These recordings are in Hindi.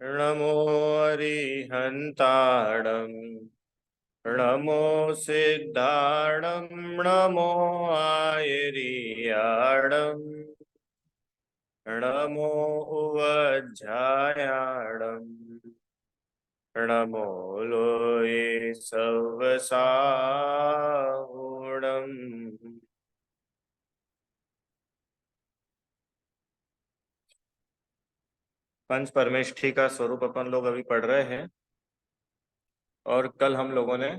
नमो अरिहन्ताणं नमो सिद्धाणं नमो आयर्याणं नमो उवज्झायाणं नमो लोये सवसाहुणम्। पंच परमेष्ठी का स्वरूप अपन लोग अभी पढ़ रहे हैं। और कल हम लोगों ने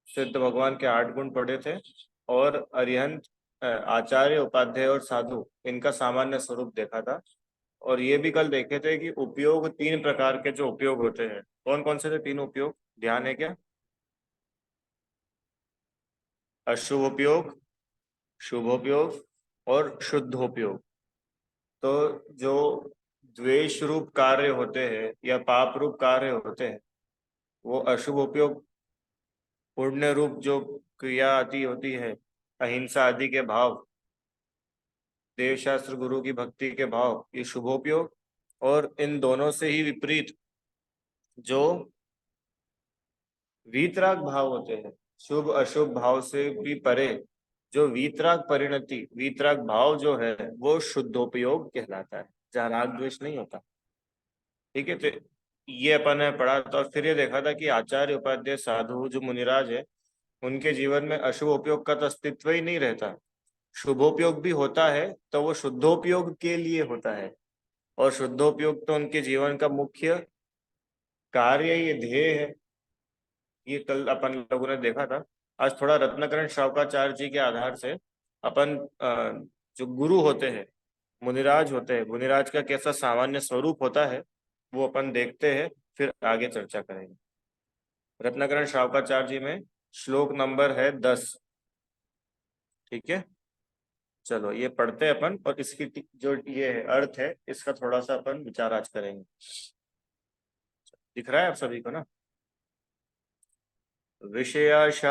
सिद्ध भगवान के 8 गुण पढ़े थे और अरिहंत आचार्य उपाध्याय और साधु इनका सामान्य स्वरूप देखा था। और ये भी कल देखे थे कि उपयोग 3 प्रकार के जो उपयोग होते हैं, कौन कौन से थे 3 उपयोग, ध्यान है क्या? अशुभ उपयोग, शुभोपयोग और शुद्धोपयोग। तो जो द्वेष रूप कार्य होते हैं या पाप रूप कार्य होते हैं वो अशुभ उपयोग, पुण्य रूप जो क्रिया आती होती है, अहिंसा आदि के भाव, देव शास्त्र गुरु की भक्ति के भाव, ये शुभोपयोग। और इन दोनों से ही विपरीत जो वीतराग भाव होते हैं, शुभ अशुभ भाव से भी परे जो वीतराग परिणति, वीतराग भाव जो है वो शुद्धोपयोग कहलाता है, जहाँ राग द्वेष नहीं होता। ठीक है, तो ये अपन ने पढ़ा था। और फिर ये देखा था कि आचार्य उपाध्याय साधु जो मुनिराज है उनके जीवन में अशुभ उपयोग का तो अस्तित्व ही नहीं रहता। शुभोपयोग भी होता है तो वो शुद्धोपयोग के लिए होता है, और शुद्धोपयोग तो उनके जीवन का मुख्य कार्य, ये ध्येय है। ये कल अपन लोगों ने देखा था। आज थोड़ा रत्नाकरण श्रावकाचार्य जी के आधार से अपन जो गुरु होते हैं, मुनिराज होते हैं, मुनिराज का कैसा सामान्य स्वरूप होता है वो अपन देखते हैं, फिर आगे चर्चा करेंगे। रत्नाकरण श्रावकाचार्य जी में श्लोक नंबर है 10। ठीक है, चलो ये पढ़ते हैं अपन, और इसकी जो ये है अर्थ है इसका थोड़ा सा अपन विचार आज करेंगे। दिख रहा है आप सभी को ना? विषयाशावशातीतो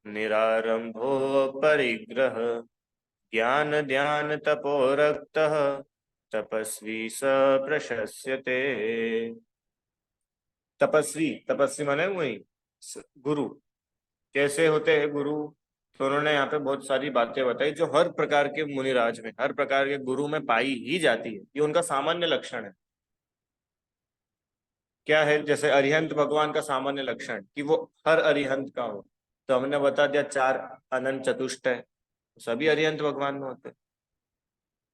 निरारंभो परिग्रह ज्ञान ध्यान तपोरक्तः तपस्वी स प्रशस्यते। तपस्वी, तपस्वी माने वही गुरु। कैसे होते हैं गुरु? तो उन्होंने यहाँ पे बहुत सारी बातें बताई जो हर प्रकार के मुनिराज में, हर प्रकार के गुरु में पाई ही जाती है। ये उनका सामान्य लक्षण है। क्या है? जैसे अरिहंत भगवान का सामान्य लक्षण कि वो हर अरिहंत का हो। तो हमने बता दिया 4 अनंत चतुष्ट है, सभी अरिहंत भगवान में होते हैं।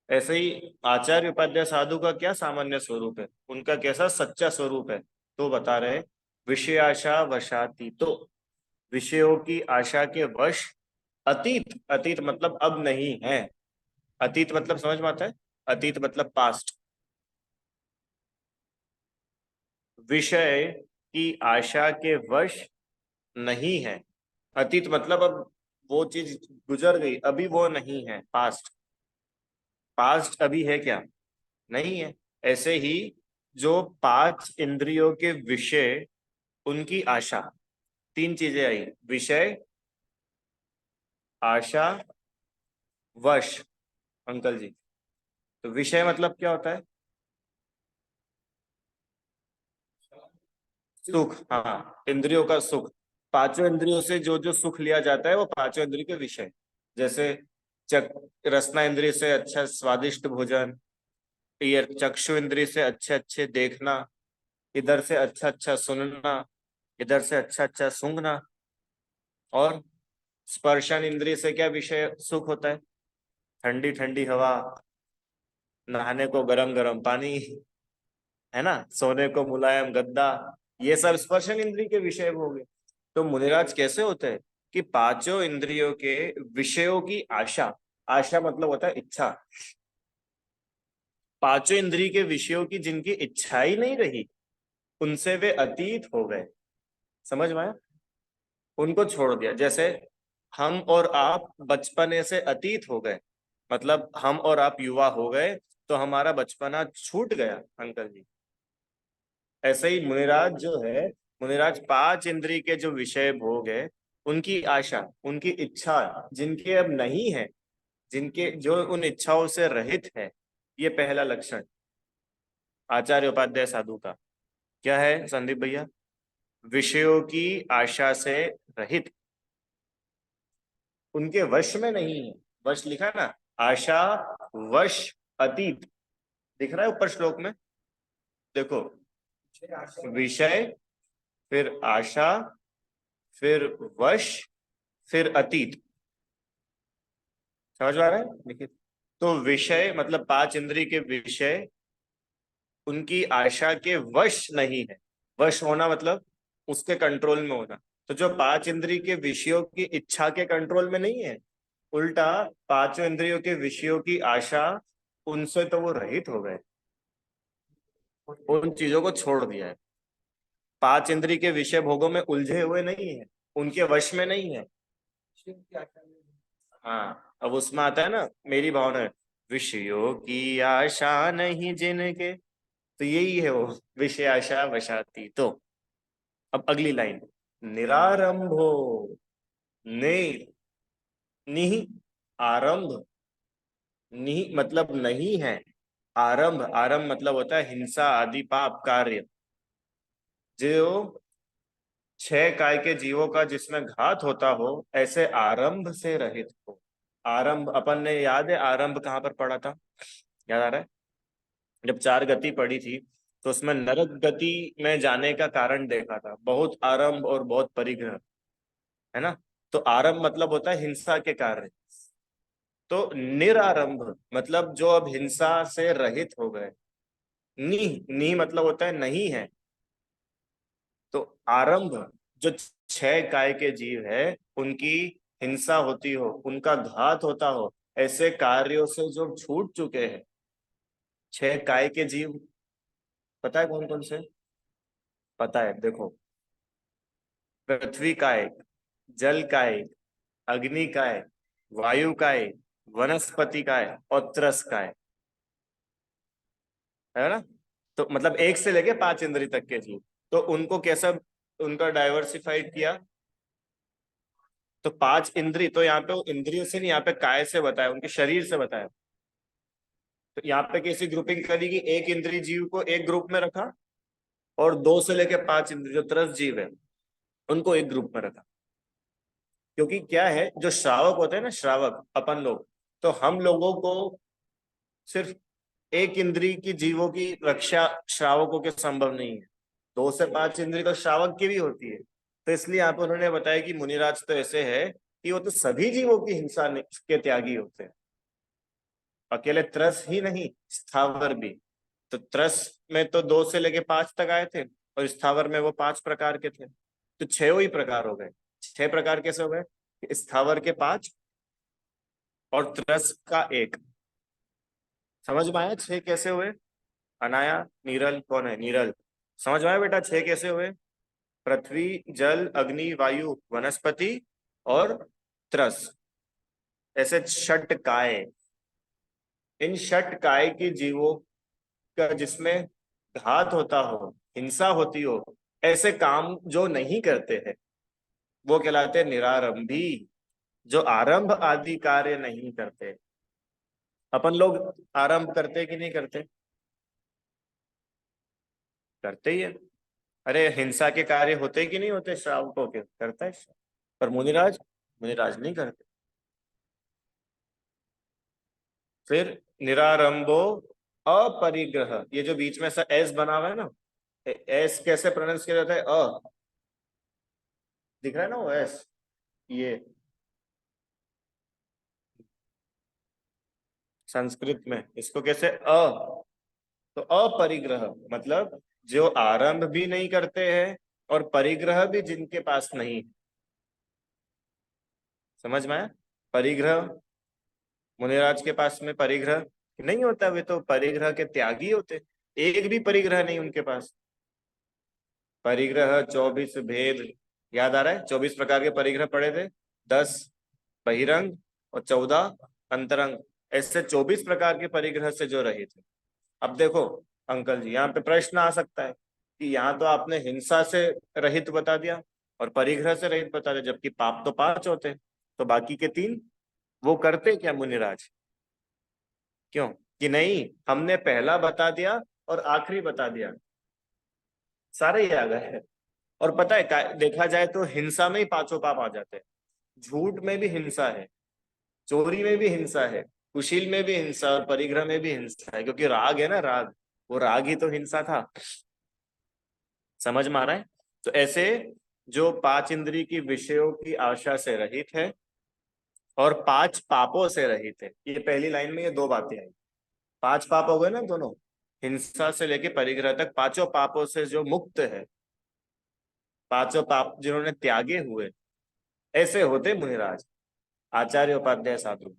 ऐसे ही आचार्य उपाध्याय साधु का क्या सामान्य स्वरूप है, उनका कैसा सच्चा स्वरूप है? तो बता रहे विषयाशा वशाती, तो विषयों की आशा के वश, अतीत, अतीत मतलब अब नहीं है। अतीत मतलब समझ में आता है? अतीत मतलब पास्ट। विषय की आशा के वश नहीं है। अतीत मतलब अब वो चीज गुजर गई, अभी वो नहीं है, पास्ट। पास्ट अभी है क्या? नहीं है। ऐसे ही जो 5 इंद्रियों के विषय, उनकी आशा, 3 चीजें आई, विषय, आशा, वश। अंकल जी, तो विषय मतलब क्या होता है? सुख, हाँ, इंद्रियों का सुख। 5 इंद्रियों से जो जो सुख लिया जाता है वो 5 इंद्रियों के विषय। जैसे चक रसना इंद्रिय से अच्छा स्वादिष्ट भोजन, ये चक्षु इंद्रिय से अच्छे अच्छे देखना, इधर से अच्छा अच्छा सुनना, इधर से अच्छा अच्छा सूंघना। और स्पर्शन इंद्रिय से क्या विषय सुख होता है? ठंडी ठंडी हवा, नहाने को गरम गरम पानी, है ना, सोने को मुलायम गद्दा। ये सब स्पर्शन इंद्रिय के विषय हो गए। तो मुनिराज कैसे होते हैं कि 5 इंद्रियों के विषयों की आशा, आशा मतलब होता है इच्छा, 5 इंद्रिय के विषयों की जिनकी इच्छा ही नहीं रही, उनसे वे अतीत हो गए। समझ में आया? उनको छोड़ दिया। जैसे हम और आप बचपने से अतीत हो गए, मतलब हम और आप युवा हो गए, तो हमारा बचपना छूट गया अंकल जी। ऐसे ही मुनिराज जो है, मुनिराज 5 इंद्रिय के जो विषय भोग है, उनकी आशा, उनकी इच्छा जिनके अब नहीं है, जिनके जो उन इच्छाओं से रहित है, ये पहला लक्षण आचार्य उपाध्याय साधु का क्या है संदीप भैया? विषयों की आशा से रहित, उनके वश में नहीं है। वश लिखा ना, आशा वश अतीत, दिख रहा है ऊपर श्लोक में, देखो, विषय, फिर आशा, फिर वश, फिर अतीत। समझ में आ रहा है? देखिए, तो विषय मतलब पांच इंद्रिय के विषय उनकी आशा के वश नहीं है। वश होना मतलब उसके कंट्रोल में होना। तो जो पांच इंद्रिय के विषयों की इच्छा के कंट्रोल में नहीं है, उल्टा पांचों इंद्रियों के विषयों की आशा, उनसे तो वो रहित हो गए, उन चीजों को छोड़ दिया है। पांच इंद्रिय के विषय भोगों में उलझे हुए नहीं है, उनके वश में नहीं है। हाँ, अब उसमें आता है ना, मेरी भावना है, विषयों की आशा नहीं जिनके, तो यही है वो, विषय आशा वशाती। तो अब अगली लाइन, निरारंभो, ने, निहि, आरंभ, निहि मतलब नहीं है, आरंभ, आरंभ मतलब होता है हिंसा आदि पाप कार्य, जो छह काय के जीवों का जिसमें घात होता हो, ऐसे आरंभ से रहित हो। आरंभ अपन ने, याद है आरंभ कहाँ पर पढ़ा था? याद आ रहा है? जब चार गति पढ़ी थी, तो उसमें नरक गति में जाने का कारण देखा था, बहुत आरंभ और बहुत परिग्रह, है ना? तो आरंभ मतलब होता है हिंसा के कार्य। तो निरारंभ मतलब जो अब हिंसा से रहित हो गए। नी, नी मतलब होता है नहीं है। तो आरंभ, जो छह काय के जीव है, उनकी हिंसा होती हो, उनका घात होता हो, ऐसे कार्यों से जो छूट चुके हैं, छह काय के जीव, पता है कौन कौन से? पता है, देखो, पृथ्वी काय, जल काय, अग्नि काय, वायु काय, वनस्पति काय और त्रस काय, है ना? तो मतलब एक से लेके पांच इंद्रिय तक के जीव, तो उनको कैसा उनका डाइवर्सिफाइड किया? तो पांच इंद्रिय, तो यहाँ पे वो इंद्रियों से नहीं, यहाँ पे काय से बताया, उनके शरीर से बताया। तो यहाँ पे कैसी ग्रुपिंग करी कि एक इंद्रिय जीव को एक ग्रुप में रखा, और दो से लेके पांच इंद्रिय जो त्रस जीव है, उनको एक ग्रुप में रखा। क्योंकि क्या है, जो श्रावक होते हैं ना, श्रावक अपन लोग, तो हम लोगों को सिर्फ एक इंद्रिय की जीवों की रक्षा श्रावकों के संभव नहीं है, दो से पांच इंद्रिय तो श्रावक की भी होती है। तो इसलिए आप उन्होंने बताया कि मुनिराज तो ऐसे है कि वो तो सभी जीवों की हिंसा के त्यागी होते हैं, अकेले त्रस ही नहीं, स्थावर भी। तो त्रस में तो दो से लेके पांच तक आए थे, और स्थावर में वो पांच प्रकार के थे, तो छह ही प्रकार हो गए। छह प्रकार कैसे हो गए? स्थावर के पांच और त्रस का एक। समझ में आया छह कैसे हुए? अनाया, नीरल कौन है? नीरल, समझ में आया बेटा छह कैसे हुए? पृथ्वी, जल, अग्नि, वायु, वनस्पति और त्रस, ऐसे षट काय। इन षट काय के जीवों का जिसमें घात होता हो, हिंसा होती हो, ऐसे काम जो नहीं करते हैं, वो कहलाते हैं निरारंभी, जो आरंभ आदि कार्य नहीं करते। अपन लोग आरंभ करते कि नहीं करते? करते ही है। अरे हिंसा के कार्य होते कि नहीं होते श्रावकों के? करता है। पर मुनिराज, मुनिराज नहीं करते। फिर निरारंभो अपरिग्रह, ये जो बीच में ऐसा एस बना हुआ है ना, एस कैसे प्रोनाउंस किया जाता है? दिख रहा है ना वो एस, ये संस्कृत में इसको कैसे तो अपरिग्रह मतलब जो आरंभ भी नहीं करते हैं, और परिग्रह भी जिनके पास नहीं। समझ में आया? परिग्रह, मुनिराज के पास में परिग्रह नहीं होता, वे तो परिग्रह के त्यागी होते, एक भी परिग्रह नहीं उनके पास। परिग्रह 24 भेद, याद आ रहा है? 24 प्रकार के परिग्रह पढ़े थे, 10 बहिरंग और 14 अंतरंग, ऐसे 24 प्रकार के परिग्रह से जो रहे थे। अब देखो अंकल जी, यहाँ पे प्रश्न आ सकता है कि यहाँ तो आपने हिंसा से रहित बता दिया और परिग्रह से रहित बता दिया, जबकि पाप तो पांच होते हैं, तो बाकी के तीन वो करते क्या मुनिराज? क्यों? कि नहीं, हमने पहला बता दिया और आखिरी बता दिया, सारे ही आ गए हैं। और पता है देखा जाए तो हिंसा में ही पांचों पाप आ जाते हैं। झूठ में भी हिंसा है, चोरी में भी हिंसा है, कुशील में भी हिंसा, और परिग्रह में भी हिंसा है, क्योंकि राग है ना, राग, वो राग ही तो हिंसा था। समझ में आ रहा है? तो ऐसे जो पांच इंद्री की विषयों की आशा से रहित है और पांच पापों से रहित है, ये पहली लाइन में ये दो बातें आई। पांच पाप हो गए ना दोनों, हिंसा से लेके परिग्रह तक पांचों पापों से जो मुक्त है, पांचों पाप जिन्होंने त्यागे हुए, ऐसे होते मुनिराज, आचार्य उपाध्याय साधु।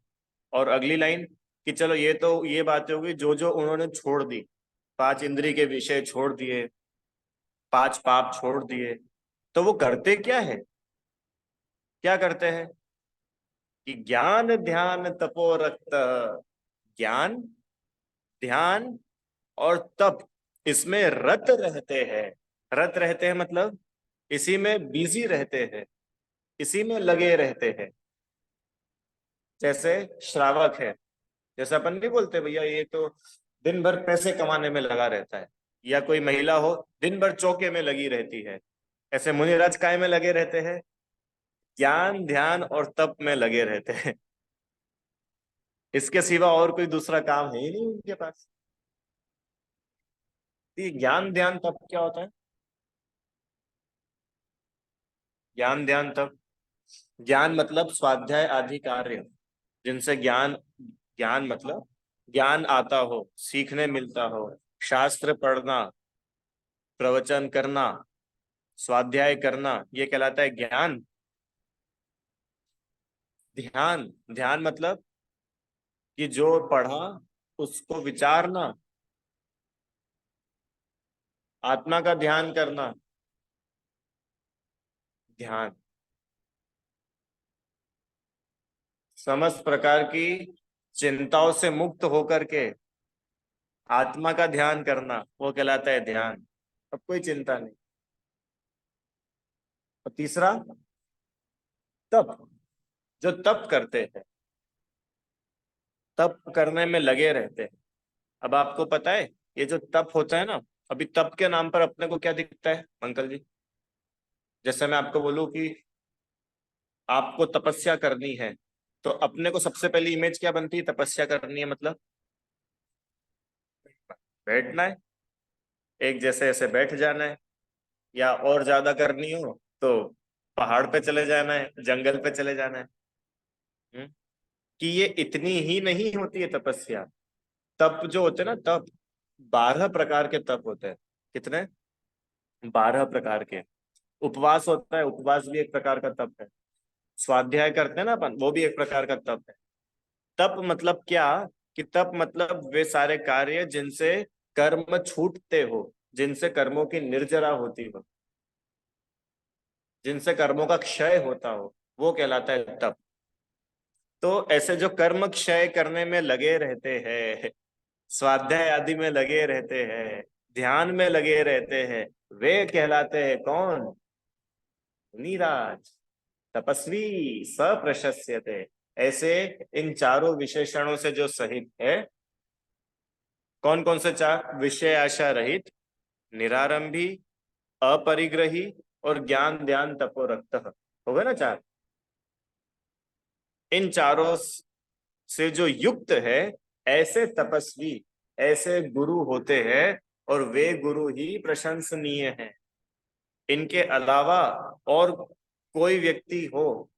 और अगली लाइन कि चलो ये तो ये बातें होगी जो जो उन्होंने छोड़ दी, पांच इंद्री के विषय छोड़ दिए, पांच पाप छोड़ दिए, तो वो करते क्या है, क्या करते हैं कि ज्ञान ध्यान तपो रक्त, ज्ञान, ध्यान और तप, इसमें रत रहते हैं। रत रहते हैं मतलब इसी में बिजी रहते हैं, इसी में लगे रहते हैं। जैसे श्रावक है, जैसे अपन नहीं बोलते भैया ये तो दिन भर पैसे कमाने में लगा रहता है, या कोई महिला हो दिन भर चौके में लगी रहती है, ऐसे मुनिराज काय में लगे रहते हैं, ज्ञान ध्यान और तप में लगे रहते हैं। इसके सिवा और कोई दूसरा काम है ही नहीं उनके पास। ये ज्ञान ध्यान तप क्या होता है? ज्ञान ध्यान तप, ज्ञान मतलब स्वाध्याय आदि कार्य, जिनसे ज्ञान, ज्ञान मतलब ज्ञान आता हो, सीखने मिलता हो, शास्त्र पढ़ना, प्रवचन करना, स्वाध्याय करना, ये कहलाता है ज्ञान। ध्यान, ध्यान मतलब कि जो पढ़ा उसको विचारना, आत्मा का ध्यान करना, ध्यान। समस्त प्रकार की चिंताओं से मुक्त होकर के आत्मा का ध्यान करना, वो कहलाता है ध्यान। अब कोई चिंता नहीं। और तीसरा तप, जो तप करते हैं, तप करने में लगे रहते हैं। अब आपको पता है ये जो तप होता है ना, अभी तप के नाम पर अपने को क्या दिखता है अंकल जी? जैसे मैं आपको बोलूं कि आपको तपस्या करनी है, तो अपने को सबसे पहली इमेज क्या बनती है तपस्या करनी है मतलब? बैठना है, एक जैसे ऐसे बैठ जाना है, या और ज्यादा करनी हो तो पहाड़ पे चले जाना है, जंगल पे चले जाना है। हम्म? कि ये इतनी ही नहीं होती है तपस्या। तप जो होते हैं ना, तप 12 प्रकार के तप होते हैं। कितने? 12 प्रकार के। उपवास होता है, उपवास भी एक प्रकार का तप है। स्वाध्याय करते हैं ना अपन, वो भी एक प्रकार का तप है। तप मतलब क्या, कि तप मतलब वे सारे कार्य जिनसे कर्म छूटते हो, जिनसे कर्मों की निर्जरा होती हो, जिनसे कर्मों का क्षय होता हो, वो कहलाता है तप। तो ऐसे जो कर्म क्षय करने में लगे रहते हैं, स्वाध्याय आदि में लगे रहते हैं, ध्यान में लगे रहते हैं, वे कहलाते हैं कौन? नीराज, तपस्वी, सप्रशस्यते। ऐसे इन चारों विशेषणों से जो सहित है, कौन कौन से चार? विषय आशा रहित, निरारंभी, अपरिग्रही और ज्ञान ध्यान तपो रक्त, हो गए ना चार? इन चारों से जो युक्त है, ऐसे तपस्वी, ऐसे गुरु होते हैं, और वे गुरु ही प्रशंसनीय हैं। इनके अलावा और कोई व्यक्ति हो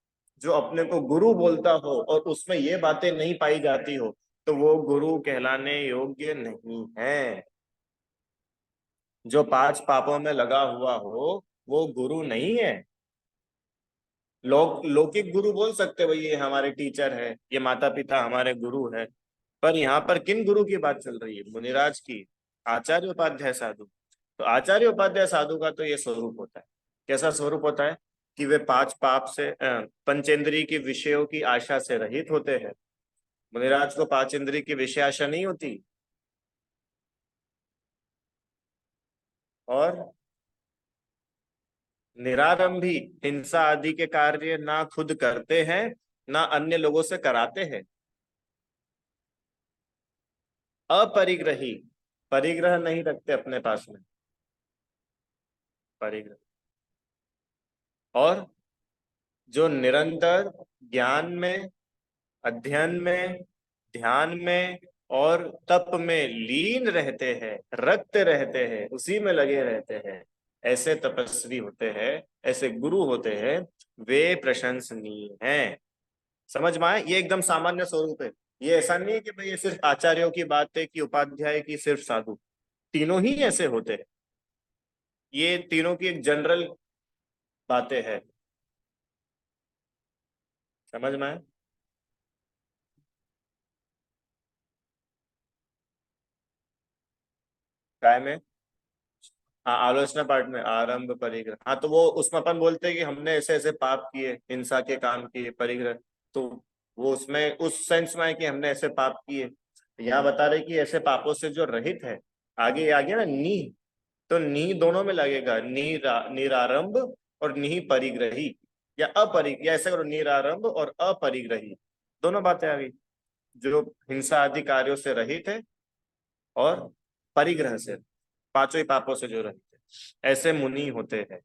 जो अपने को गुरु बोलता हो और उसमें ये बातें नहीं पाई जाती हो, तो वो गुरु कहलाने योग्य नहीं है। जो पांच पापों में लगा हुआ हो वो गुरु नहीं है। लौकिक गुरु बोल सकते भाई ये हमारे टीचर है, ये माता पिता हमारे गुरु है, पर यहाँ पर किन गुरु की बात चल रही है? मुनिराज की, आचार्य उपाध्याय साधु। तो आचार्य उपाध्याय साधु का तो ये स्वरूप होता है। कैसा स्वरूप होता है? कि वे पांच पाप से पंचेंद्रिय की विषयों की आशा से रहित होते हैं। मुनिराज को पांच इंद्रिय की विषय आशा नहीं होती, और निरारंभी, हिंसा आदि के कार्य ना खुद करते हैं, ना अन्य लोगों से कराते हैं। अपरिग्रही, परिग्रह नहीं रखते अपने पास में, परिग्रह। और जो निरंतर ज्ञान में, अध्ययन में, ध्यान में और तप में लीन रहते हैं, रखते रहते हैं, उसी में लगे रहते हैं, ऐसे तपस्वी होते हैं, ऐसे गुरु होते हैं, वे प्रशंसनीय हैं। समझ में आए? ये एकदम सामान्य स्वरूप है। ये ऐसा नहीं है कि भाई ये सिर्फ आचार्यों की बात है कि उपाध्याय की, सिर्फ साधु, तीनों ही ऐसे होते हैं। ये तीनों की एक जनरल बातें हैं। समझ में आए? काय में? हाँ, आलोचना पाठ में आरंभ परिग्रह, हाँ तो वो उसमें अपन बोलते हैं कि हमने ऐसे ऐसे पाप किए, हिंसा के काम किए, परिग्रह। तो वो उसमें उस सेंस में है कि हमने ऐसे पाप किए। यहाँ बता रहे कि ऐसे पापों से जो रहित है, आगे आ गया ना नी, तो नी दोनों में लगेगा, निरारंभ और नी परिग्रही, या या ऐसे करो, निरारंभ और अपरिग्रही, दोनों बातें आ गई। जो हिंसा आदि कार्यों से रहित है और परिग्रह से, पांचों ही पापों से जो रहित है, ऐसे मुनि होते हैं।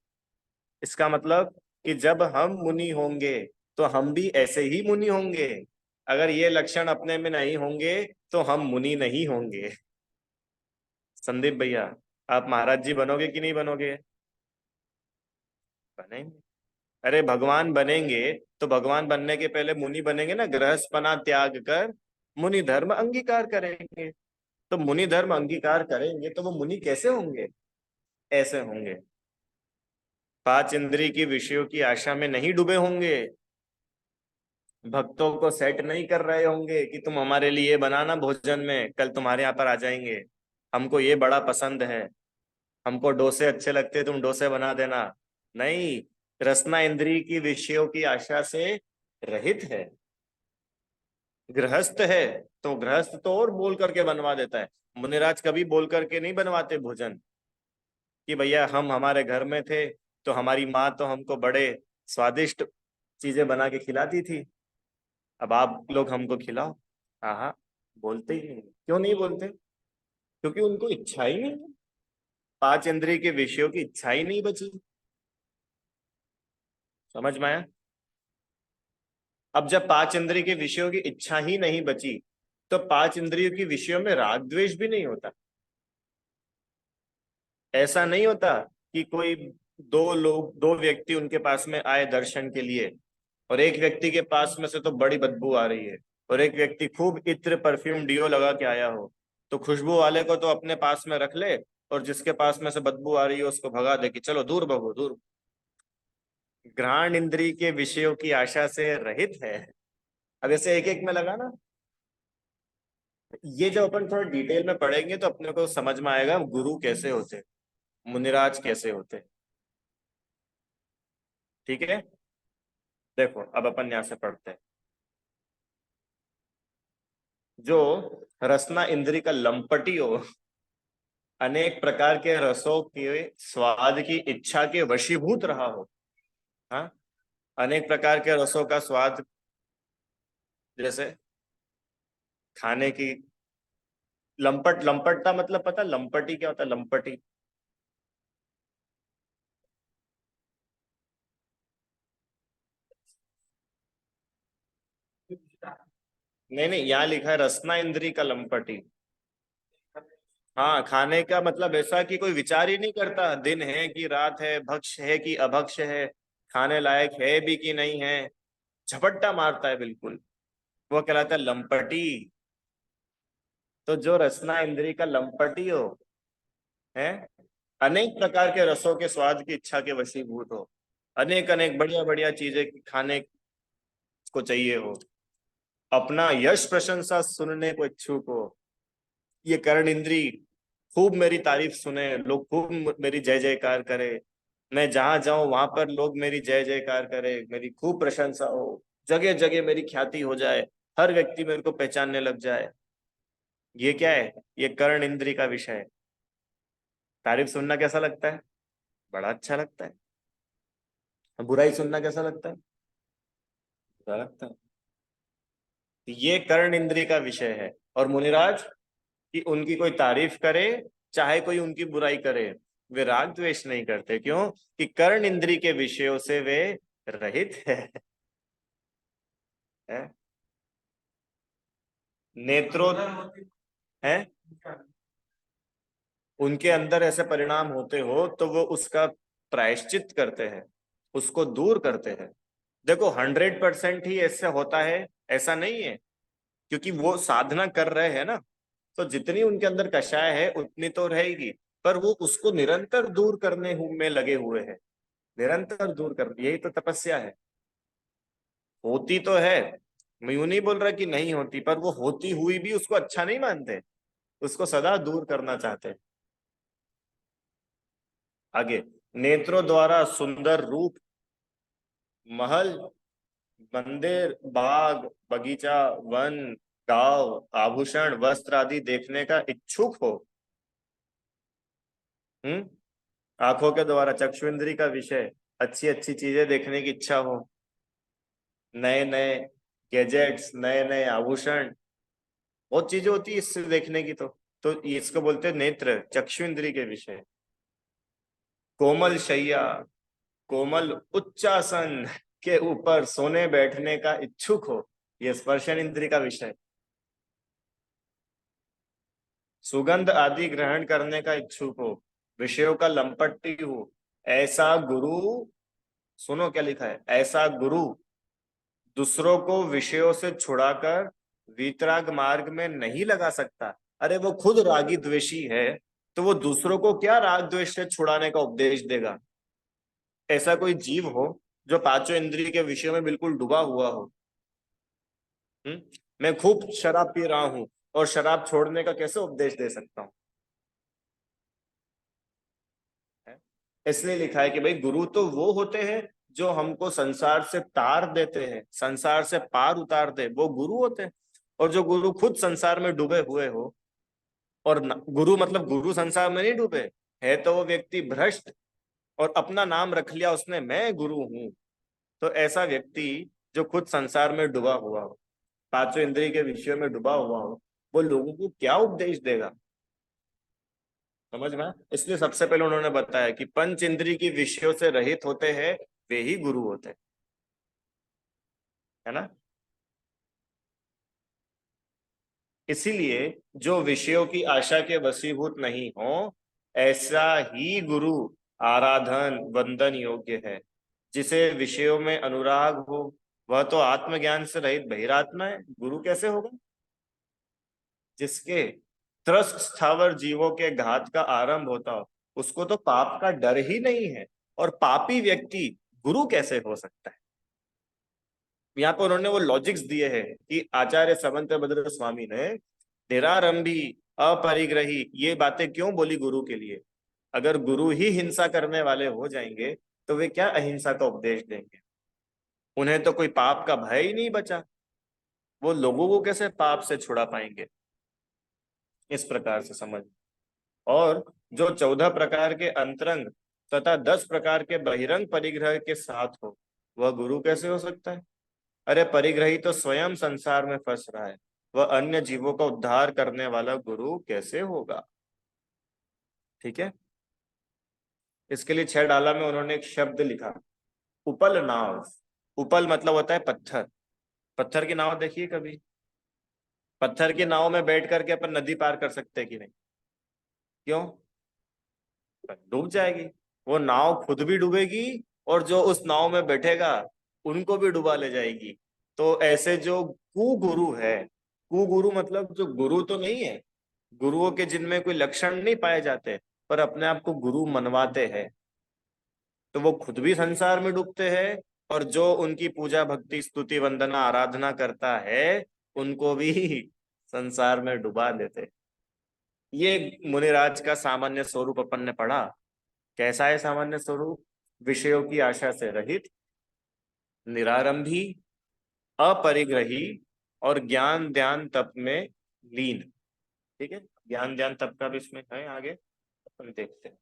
इसका मतलब कि जब हम मुनि होंगे तो हम भी ऐसे ही मुनि होंगे। अगर ये लक्षण अपने में नहीं होंगे तो हम मुनि नहीं होंगे। संदीप भैया, आप महाराज जी बनोगे कि नहीं बनोगे? बनेंगे। अरे भगवान बनेंगे तो भगवान बनने के पहले मुनि बनेंगे ना, गृहस्थपना त्याग कर मुनि धर्म अंगीकार करेंगे। तो मुनि धर्म अंगीकार करेंगे तो वो मुनि कैसे होंगे? ऐसे होंगे, पांच इंद्री की विषयों की आशा में नहीं डूबे होंगे, भक्तों को सेट नहीं कर रहे होंगे कि तुम हमारे लिए बनाना भोजन में, कल तुम्हारे यहाँ पर आ जाएंगे, हमको ये बड़ा पसंद है, हमको डोसे अच्छे लगते हैं, तुम डोसे बना देना। नहीं, रसना इंद्री की विषयों की आशा से रहित है, गृहस्थ है। तो गृहस्थ तो और बोल करके बनवा देता है, मुनिराज कभी बोल करके नहीं बनवाते भोजन कि भैया हम हमारे घर में थे तो हमारी माँ तो हमको बड़े स्वादिष्ट चीजें बना के खिलाती थी, अब आप लोग हमको खिलाओ। हाँ हाँ, बोलते ही नहीं। क्यों नहीं बोलते? क्योंकि उनको इच्छा ही नहीं है, पांच इंद्रिय के विषयों की इच्छा ही नहीं बची। समझ में आया? अब जब पांच इंद्रिय के विषयों की इच्छा ही नहीं बची तो पांच इंद्रियों के विषयों में राग द्वेष भी नहीं होता। ऐसा नहीं होता कि कोई दो व्यक्ति उनके पास में आए दर्शन के लिए, और एक व्यक्ति के पास में से तो बड़ी बदबू आ रही है, और एक व्यक्ति खूब इत्र परफ्यूम डियो लगा के आया हो, तो खुशबू वाले को तो अपने पास में रख ले, और जिसके पास में से बदबू आ रही है उसको भगा दे कि चलो दूर भगो दूर। घ्राण इंद्री के विषयों की आशा से रहित है। अब ऐसे एक एक में लगा ना, ये जब अपन थोड़ा डिटेल में पढ़ेंगे तो अपने को समझ में आएगा गुरु कैसे होते, मुनिराज कैसे होते। ठीक है, देखो अब अपन यहां से पढ़ते हैं। जो रसना इंद्री का लंपटी हो, अनेक प्रकार के रसों के स्वाद की इच्छा के वशीभूत रहा हो। हाँ, अनेक प्रकार के रसों का स्वाद, जैसे खाने की, लंपट, लंपटता मतलब पता लंपटी क्या होता है? लंपटी, नहीं नहीं, यहाँ लिखा है रसना इंद्री का लंपटी। हाँ, खाने का मतलब ऐसा कि कोई विचार ही नहीं करता, दिन है कि रात है, भक्ष है कि अभक्ष है, खाने लायक है भी कि नहीं है, झपट्टा मारता है बिल्कुल, वो कहलाता है लंपटी। तो जो रसना इंद्री का लंपटी हो, है, अनेक प्रकार के रसों के स्वाद की इच्छा के वशीभूत हो, अनेक अनेक बढ़िया बढ़िया चीजें खाने को चाहिए हो, अपना यश प्रशंसा सुनने को इच्छुक हो, ये कर्ण इंद्री खूब मेरी तारीफ सुने, लोग खूब मेरी जय जयकार करे, मैं जहां जाऊं वहां पर लोग मेरी जय जयकार करे, मेरी खूब प्रशंसा हो, जगह जगह मेरी ख्याति हो जाए, हर व्यक्ति मेरे को पहचानने लग जाए। ये क्या है? ये कर्ण इंद्री का विषय है। तारीफ सुनना कैसा लगता है? बड़ा अच्छा लगता है। बुराई सुनना कैसा लगता है? बुरा लगता है। ये कर्ण इंद्री का विषय है। और मुनिराज कि उनकी कोई तारीफ करे चाहे कोई उनकी बुराई करे, वे राग द्वेष नहीं करते। क्यों? कि कर्ण इंद्री के विषयों से वे रहित है? नेत्रों है, उनके अंदर ऐसे परिणाम होते हो तो वो उसका प्रायश्चित करते हैं, उसको दूर करते हैं। देखो 100% ही ऐसे होता है ऐसा नहीं है, क्योंकि वो साधना कर रहे हैं ना, तो जितनी उनके अंदर कषाय है उतनी तो रहेगी, पर वो उसको निरंतर दूर करने में लगे हुए हैं, निरंतर दूर कर, यही तो तपस्या है। होती तो है, मैं यूं नहीं बोल रहा कि नहीं होती, पर वो होती हुई भी उसको अच्छा नहीं मानते, उसको सदा दूर करना चाहते हैं। आगे, नेत्रों द्वारा सुंदर रूप, महल, मंदिर, बाग, बगीचा, वन, गांव, आभूषण, वस्त्र आदि देखने का इच्छुक हो। हम्म। आंखों के द्वारा चक्षु इंद्री का विषय, अच्छी अच्छी चीजें देखने की इच्छा हो, नए नए गैजेट्स, नए नए आभूषण, बहुत चीजें होती है इससे देखने की। तो इसको बोलते हैं नेत्र, चक्षु इंद्री के विषय। कोमल शैया, कोमल उच्चासन के ऊपर सोने बैठने का इच्छुक हो, ये स्पर्शन इंद्री का विषय। सुगंध आदि ग्रहण करने का इच्छुक हो, विषयों का लंपट्टी हो, ऐसा गुरु, सुनो क्या लिखा है, ऐसा गुरु दूसरों को विषयों से छुड़ाकर वीतराग मार्ग में नहीं लगा सकता। अरे वो खुद रागी द्वेषी है, तो वो दूसरों को क्या राग द्वेष से छुड़ाने का उपदेश देगा? ऐसा कोई जीव हो जो पांचों इंद्रिय के विषयों में बिल्कुल डूबा हुआ हो। हम्म। मैं खूब शराब पी रहा हूं और शराब छोड़ने का कैसे उपदेश दे सकता हूँ? है? इसलिए लिखा है कि भाई गुरु तो वो होते हैं जो हमको संसार से तार देते हैं, संसार से पार उतार दे, वो गुरु होते हैं। और जो गुरु खुद संसार में डूबे हुए हो, और गुरु मतलब गुरु संसार में नहीं डूबे, है तो वो व्यक्ति भ्रष्ट, और अपना नाम रख लिया उसने, मैं गुरु हूं। तो ऐसा व्यक्ति जो खुद संसार में डूबा हुआ हो, पांचों इंद्रिय के विषयों में डूबा हुआ हो, वो लोगों को क्या उपदेश देगा? समझ में आया? इसलिए सबसे पहले उन्होंने बताया कि पंच इंद्रिय की विषयों से रहित होते हैं, वे ही गुरु होते हैं। है ना? इसीलिए जो विषयों की आशा के वशीभूत नहीं हो, ऐसा ही गुरु आराधन वंदन योग्य है। जिसे विषयों में अनुराग हो, वह तो आत्मज्ञान से रहित बहिरात्मा है, गुरु कैसे होगा? जिसके त्रस्त स्थावर जीवों के घात का आरंभ होता हो, उसको तो पाप का डर ही नहीं है, और पापी व्यक्ति गुरु कैसे हो सकता है? यहाँ पर उन्होंने वो लॉजिक्स दिए हैं कि आचार्य समंत भद्र स्वामी ने निरारंभी, अपरिग्रही, ये बातें क्यों बोली गुरु के लिए? अगर गुरु ही हिंसा करने वाले हो जाएंगे तो वे क्या अहिंसा का उपदेश देंगे? उन्हें तो कोई पाप का भय ही नहीं बचा, वो लोगों को कैसे पाप से छुड़ा पाएंगे? इस प्रकार से समझ। और जो 14 प्रकार के अंतरंग तथा 10 प्रकार के बहिरंग परिग्रह के साथ हो, वह गुरु कैसे हो सकता है? अरे परिग्रही तो स्वयं संसार में फंस रहा है, वह अन्य जीवों का उद्धार करने वाला गुरु कैसे होगा? ठीक है। इसके लिए 6 डाला में उन्होंने एक शब्द लिखा, उपल नाव। उपल मतलब होता है पत्थर। पत्थर की नाव देखिए कभी? पत्थर की नाव में बैठ करके अपन नदी पार कर सकते हैं कि नहीं? क्यों? डूब जाएगी। वो नाव खुद भी डूबेगी, और जो उस नाव में बैठेगा उनको भी डुबा ले जाएगी। तो ऐसे जो कुगुरु है, कुगुरु मतलब जो गुरु तो नहीं है, गुरुओं के जिनमें कोई लक्षण नहीं पाए जाते, पर अपने आप को गुरु मनवाते हैं, तो वो खुद भी संसार में डूबते हैं, और जो उनकी पूजा भक्ति स्तुति वंदना आराधना करता है उनको भी संसार में डुबा देते हैं। ये मुनिराज का सामान्य स्वरूप अपन ने पढ़ा। कैसा है सामान्य स्वरूप? विषयों की आशा से रहित, निरारंभी, अपरिग्रही, और ज्ञान ध्यान तप में लीन। ठीक है, ज्ञान ध्यान तप का भी इसमें है, आगे अपन देखते हैं।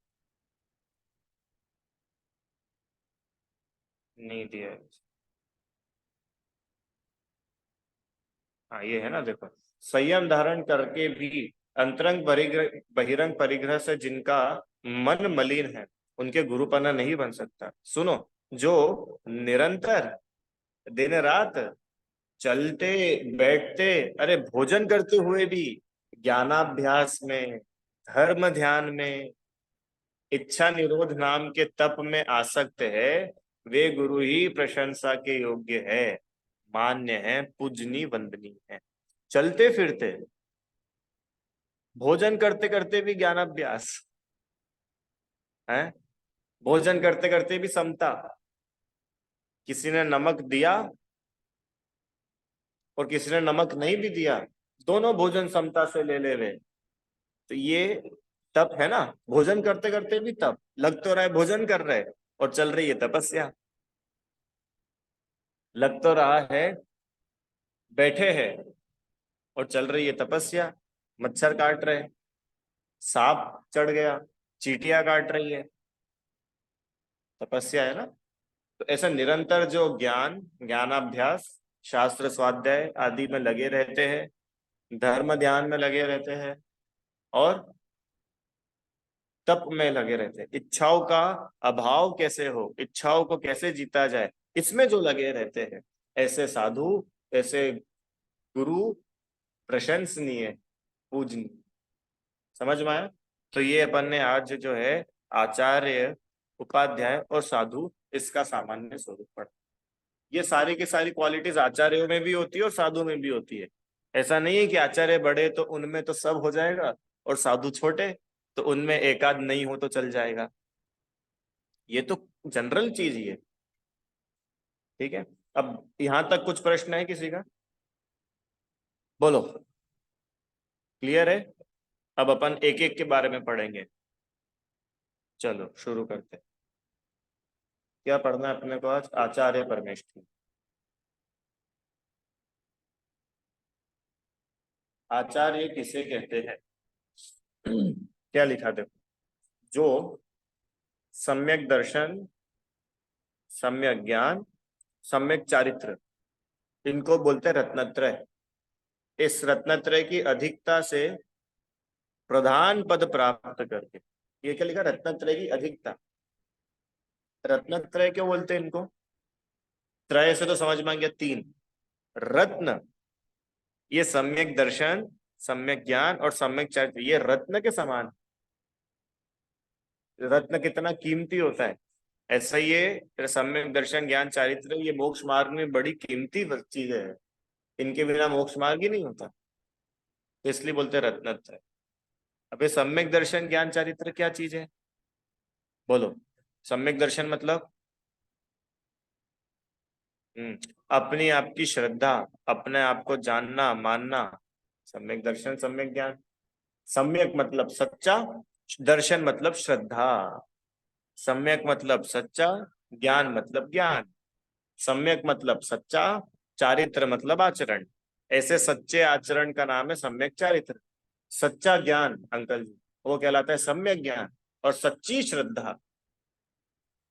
नहीं दिया है। हाँ ये है ना, देखो, संयम धारण करके भी अंतरंग परिग्रह बहिरंग परिग्रह से जिनका मन मलिन है उनके गुरुपना नहीं बन सकता। सुनो, जो निरंतर दिन रात चलते बैठते, अरे भोजन करते हुए भी ज्ञानाभ्यास में, धर्म ध्यान में, इच्छा निरोध नाम के तप में आसक्त है, वे गुरु ही प्रशंसा के योग्य है, मान्य है, पूजनीय वंदनीय है। चलते फिरते, भोजन करते करते भी ज्ञानाभ्यास है, भोजन करते करते भी समता, किसी ने नमक दिया और किसी ने नमक नहीं भी दिया, दोनों भोजन समता से ले ले रहे, तो ये तप है ना। भोजन करते करते भी तप, लग तो रहा है भोजन कर रहे और चल रही है तपस्या, लग तो रहा है बैठे हैं और चल रही है तपस्या। मच्छर काट रहे, सांप चढ़ गया, चींटियां काट रही है, तपस्या है ना। तो ऐसा निरंतर जो ज्ञान, ज्ञानाभ्यास, शास्त्र स्वाध्याय आदि में लगे रहते हैं, धर्म ध्यान में लगे रहते हैं और तप में लगे रहते हैं, इच्छाओं का अभाव कैसे हो, इच्छाओं को कैसे जीता जाए, इसमें जो लगे रहते हैं, ऐसे साधु, ऐसे गुरु प्रशंसनीय, पूजनीय। समझ में आया? तो ये अपन ने आज जो है आचार्य, उपाध्याय और साधु, इसका सामान्य स्वरूप पढ़ा। ये सारी की सारी क्वालिटीज आचार्यों में भी होती है और साधु में भी होती है। ऐसा नहीं है कि आचार्य बड़े तो उनमें तो सब हो जाएगा और साधु छोटे तो उनमें एक आध नहीं हो तो चल जाएगा। ये तो जनरल चीज ही है। ठीक है, अब यहां तक कुछ प्रश्न है किसी का? बोलो। क्लियर है? अब अपन एक एक के बारे में पढ़ेंगे। चलो शुरू करते हैं। क्या पढ़ना है अपने को आज? आचार्य परमेष्ठी। आचार्य किसे कहते हैं? क्या लिखा देखो, जो सम्यक दर्शन, सम्यक ज्ञान, सम्यक चारित्र, इनको बोलते हैं रत्नत्रय। इस रत्नत्रय की अधिकता से प्रधान पद प्राप्त करके, ये क्या लिखा? रत्नत्रय की अधिकता। रत्नत्रय क्यों बोलते हैं इनको? त्रय से तो समझ में आ गया तीन, रत्न, ये सम्यक दर्शन, सम्यक ज्ञान और सम्यक चारित्र, ये रत्न के समान। रत्न कितना कीमती होता है, ऐसा ये सम्यक दर्शन, ज्ञान, चारित्र, ये मोक्ष मार्ग में बड़ी कीमती चीजें है। इनके बिना मोक्ष मार्ग ही नहीं होता, तो इसलिए बोलते हैं रत्नत्रय। अबे सम्यक दर्शन, ज्ञान, चारित्र क्या चीज है? बोलो। सम्यक दर्शन मतलब अपनी आपकी श्रद्धा, अपने आप को जानना मानना, सम्यक दर्शन, सम्यक ज्ञान। सम्यक मतलब सच्चा, दर्शन मतलब श्रद्धा, सम्यक मतलब सच्चा, ज्ञान मतलब ज्ञान, सम्यक मतलब सच्चा, चारित्र मतलब आचरण। ऐसे सच्चे आचरण का नाम है सम्यक चारित्र। सच्चा ज्ञान अंकल जी, वो कहलाता है सम्यक ज्ञान। और सच्ची श्रद्धा,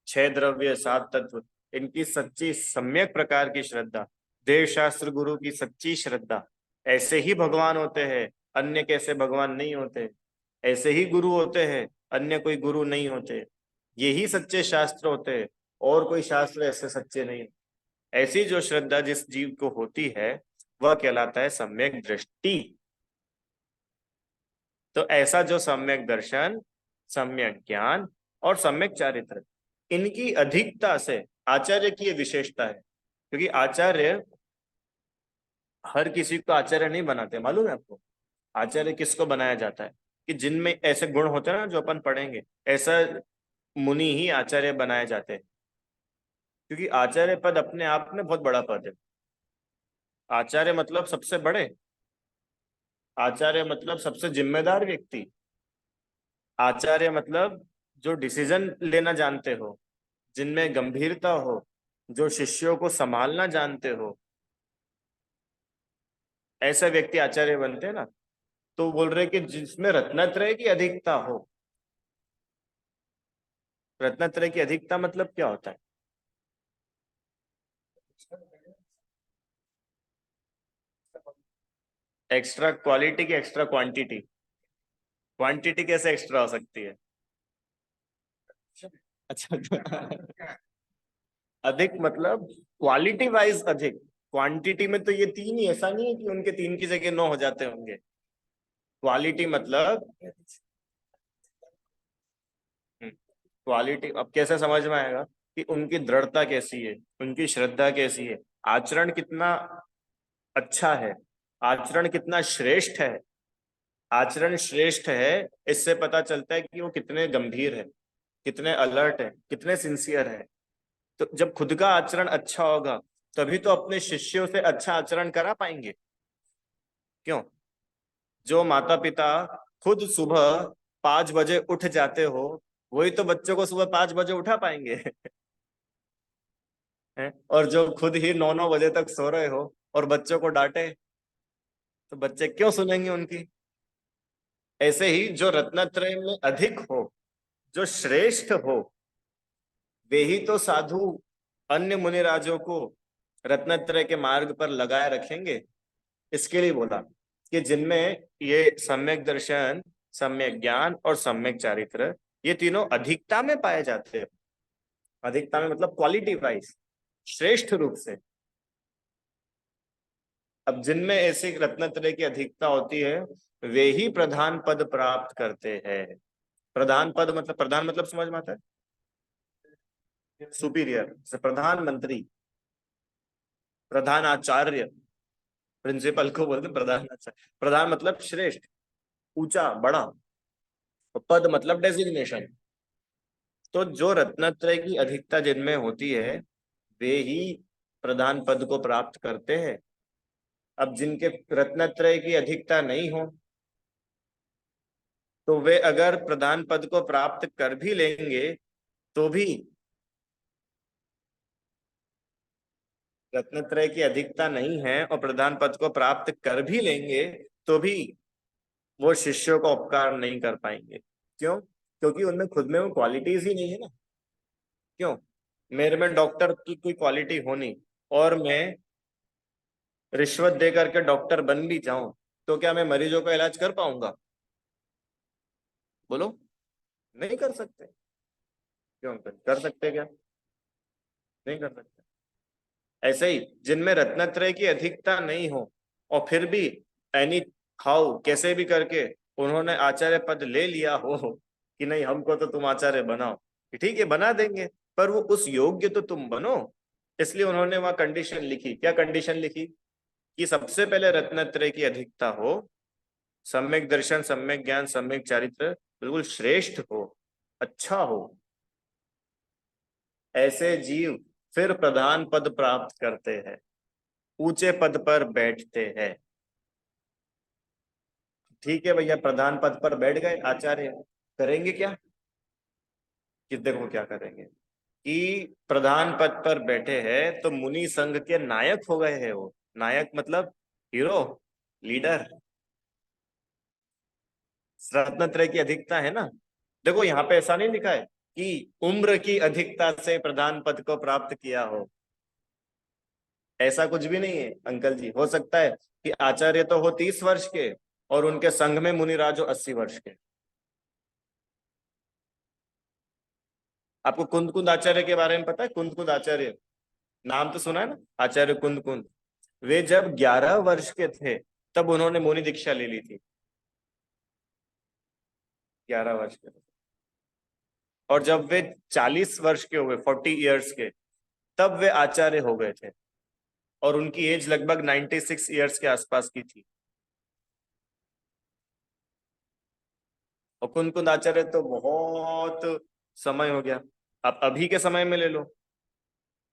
छह द्रव्य, सात तत्व, इनकी सच्ची सम्यक प्रकार की श्रद्धा, देव शास्त्र गुरु की सच्ची श्रद्धा। ऐसे ही भगवान होते हैं, अन्य कैसे भगवान नहीं होते। ऐसे ही गुरु होते हैं, अन्य कोई गुरु नहीं होते। यही सच्चे शास्त्र होते हैं, और कोई शास्त्र ऐसे सच्चे नहीं। ऐसी जो श्रद्धा जिस जीव को होती है, वह कहलाता है सम्यक दृष्टि। तो ऐसा जो सम्यक दर्शन, सम्यक ज्ञान और सम्यक चारित्र, इनकी अधिकता से आचार्य की ये विशेषता है। क्योंकि आचार्य हर किसी को आचार्य नहीं बनाते, मालूम है आपको? आचार्य किसको बनाया जाता है कि जिनमें ऐसे गुण होते हैं ना, जो अपन पढ़ेंगे, ऐसा मुनि ही आचार्य बनाए जाते हैं। क्योंकि आचार्य पद अपने आप में बहुत बड़ा पद है। आचार्य मतलब सबसे बड़े, आचार्य मतलब सबसे जिम्मेदार व्यक्ति, आचार्य मतलब जो डिसीजन लेना जानते हो, जिनमें गंभीरता हो, जो शिष्यों को संभालना जानते हो, ऐसे व्यक्ति आचार्य बनते हैं ना। तो बोल रहे कि जिसमें रत्नत्रय की अधिकता हो। रत्नत्रय की अधिकता मतलब क्या होता है? एक्स्ट्रा क्वालिटी की एक्स्ट्रा क्वांटिटी? क्वांटिटी कैसे एक्स्ट्रा हो सकती है? अच्छा अधिक मतलब क्वालिटी वाइज अधिक, क्वांटिटी में तो ये तीन ही, ऐसा नहीं है कि उनके तीन की जगह 9 हो जाते होंगे। क्वालिटी मतलब क्वालिटी अब कैसे समझ में आएगा कि उनकी दृढ़ता कैसी है, उनकी श्रद्धा कैसी है, आचरण कितना अच्छा है, आचरण कितना श्रेष्ठ है। आचरण श्रेष्ठ है इससे पता चलता है कि वो कितने गंभीर है, कितने अलर्ट है, कितने सिंसियर है। तो जब खुद का आचरण अच्छा होगा तभी तो अपने शिष्यों से अच्छा आचरण करा पाएंगे। क्यों? जो माता पिता खुद सुबह 5 बजे उठ जाते हो, वही तो बच्चों को सुबह 5 बजे उठा पाएंगे हैं? और जो खुद ही 9 9 बजे तक सो रहे हो और बच्चों को डांटे, तो बच्चे क्यों सुनेंगे उनकी? ऐसे ही जो रत्नत्रय में अधिक हो, जो श्रेष्ठ हो, वे ही तो साधु अन्य मुनिराजों को रत्नत्रय के मार्ग पर लगाए रखेंगे। इसके लिए बोला कि जिनमें ये सम्यक दर्शन, सम्यक ज्ञान और सम्यक चारित्र, ये तीनों अधिकता में पाए जाते हैं। अधिकता में मतलब क्वालिटी वाइज, श्रेष्ठ रूप से। अब जिनमें ऐसी रत्नत्रय की अधिकता होती है, वे ही प्रधान पद प्राप्त करते हैं। प्रधान पद मतलब, प्रधान मतलब समझ में आता है? सुपीरियर से प्रधानमंत्री, प्रधानाचार्य, प्रिंसिपल को बोलते हैं प्रधानाचार्य। प्रधान मतलब श्रेष्ठ, ऊंचा, बड़ा। और पद मतलब डेजिग्नेशन। तो जो रत्नत्रय की अधिकता जिनमें होती है, वे ही प्रधान पद को प्राप्त करते हैं। अब जिनके रत्नत्रय की अधिकता नहीं हो, तो वे अगर प्रधान पद को प्राप्त कर भी लेंगे तो भी, रत्नत्रय की अधिकता नहीं है और प्रधान पद को प्राप्त कर भी लेंगे तो भी वो शिष्यों का उपकार नहीं कर पाएंगे। क्यों? क्योंकि उनमें खुद में वो क्वालिटीज ही नहीं है ना। क्यों? मेरे में डॉक्टर की कोई क्वालिटी हो नहीं, और मैं रिश्वत दे करके डॉक्टर बन भी जाऊं, तो क्या मैं मरीजों का इलाज कर पाऊंगा? बोलो, नहीं कर सकते। क्यों? कर सकते क्या? नहीं कर सकते। ऐसे ही जिनमें रत्नत्रय की अधिकता नहीं हो और फिर भी एनी हाउ कैसे भी करके उन्होंने आचार्य पद ले लिया हो कि नहीं हमको तो तुम आचार्य बनाओ, कि ठीक है बना देंगे, पर वो उस योग्य तो तुम बनो। इसलिए उन्होंने वहां कंडीशन लिखी। क्या कंडीशन लिखी? कि सबसे पहले रत्नत्रय की अधिकता हो, सम्यक दर्शन, सम्यक ज्ञान, सम्यक चारित्र बिल्कुल श्रेष्ठ हो, अच्छा हो। ऐसे जीव फिर प्रधान पद प्राप्त करते हैं, ऊंचे पद पर बैठते हैं। ठीक है भैया, प्रधान पद पर बैठ गए आचार्य, करेंगे क्या? कि देखो क्या करेंगे कि प्रधान पद पर बैठे हैं तो मुनि संघ के नायक हो गए हैं वो। नायक मतलब हीरो, लीडर। रत्नत्रय की अधिकता है ना। देखो यहाँ पे ऐसा नहीं लिखा है कि उम्र की अधिकता से प्रधान पद को प्राप्त किया हो, ऐसा कुछ भी नहीं है अंकल जी। हो सकता है कि आचार्य तो हो 30 वर्ष के और उनके संघ में मुनिराज हो 80 वर्ष के। आपको कुंद कुंद आचार्य के बारे में पता है? कुंद कुंद आचार्य, नाम तो सुना है ना, आचार्य कुंद कुंद। वे जब 11 वर्ष के थे तब उन्होंने मुनि दीक्षा ले ली थी। 11 वर्ष के थे। और जब वे 40 वर्ष के हुए, 40 ईयर्स के, तब वे आचार्य हो गए थे। और उनकी एज लगभग 96 ईयर्स के आसपास की थी। और कुंद कुंद आचार्य तो बहुत समय हो गया। आप अभी के समय में ले लो,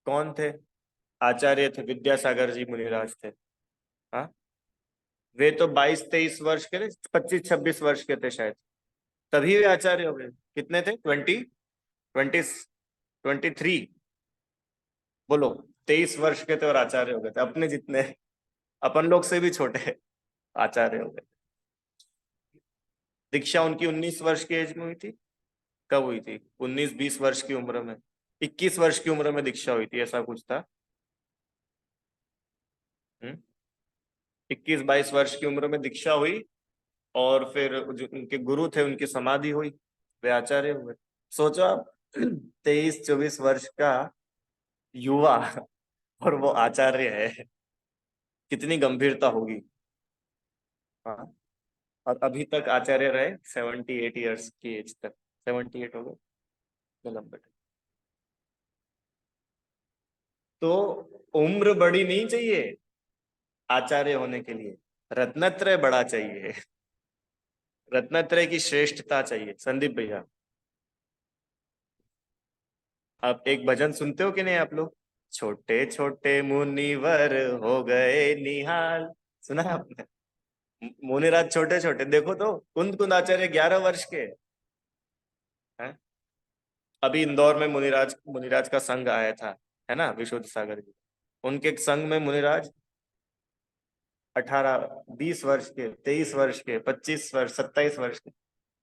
कौन थे? आचार्य थे विद्यासागर जी मुनिराज थे। हाँ, वे तो 22 23 वर्ष के थे, 25 26 वर्ष के थे शायद, तभी वे आचार्य हो गए। कितने थे? 23 बोलो। 23 वर्ष के थे और आचार्य हो गए थे, अपने जितने, अपन लोग से भी छोटे आचार्य हो गए। दीक्षा उनकी 19 वर्ष की एज में हुई थी। कब हुई थी? 19 20 वर्ष की उम्र में, 21 वर्ष की उम्र में दीक्षा हुई थी, ऐसा कुछ था। 21 22 वर्ष की उम्र में दीक्षा हुई और फिर जो उनके गुरु थे उनकी समाधि हुई, वे आचार्य हुए। सोचो आप 23-24 वर्ष का युवा और वो आचार्य है, कितनी गंभीरता होगी। हाँ, और अभी तक आचार्य रहे 78 ईयर्स की एज तक। 78 हो गए, तो लंबे। तो उम्र बड़ी नहीं चाहिए आचार्य होने के लिए, रत्नत्रय बड़ा चाहिए। रत्नत्रय की श्रेष्ठता चाहिए। संदीप भैया, आप एक भजन सुनते हो कि नहीं आप लोग? छोटे छोटे मुनिवर हो गए निहाल, सुना है आपने? मुनिराज छोटे छोटे, देखो तो कुंद कुंद आचार्य 11 वर्ष के हैं। अभी इंदौर में मुनिराज मुनिराज का संघ आया था, है ना, विशुद्ध सागर जी। उनके संघ में मुनिराज 18, 20 वर्ष के, 23 वर्ष के, 25 वर्ष, 27 वर्ष के,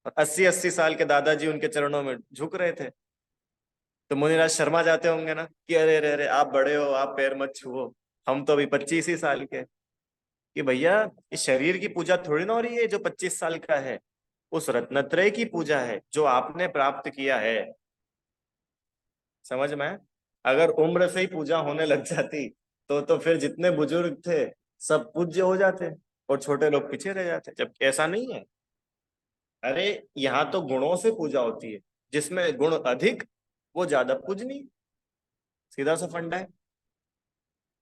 और 80-80 साल के दादाजी उनके चरणों में झुक रहे थे। तो मुनिराज शर्मा जाते होंगे ना कि अरे अरे अरे, आप बड़े हो, आप पैर मत छुओ, हम तो अभी 25 ही साल के। कि भैया, इस शरीर की पूजा थोड़ी ना हो रही है जो 25 साल का है, उस रत्नत्रय की पूजा है जो आपने प्राप्त किया है। समझ में? अगर उम्र से ही पूजा होने लग जाती तो फिर जितने बुजुर्ग थे सब पूज्य हो जाते और छोटे लोग पीछे रह जाते, जबकि ऐसा नहीं है। अरे, यहाँ तो गुणों से पूजा होती है, जिसमें गुण अधिक वो ज्यादा पूजनीय। सीधा सा फंडा है।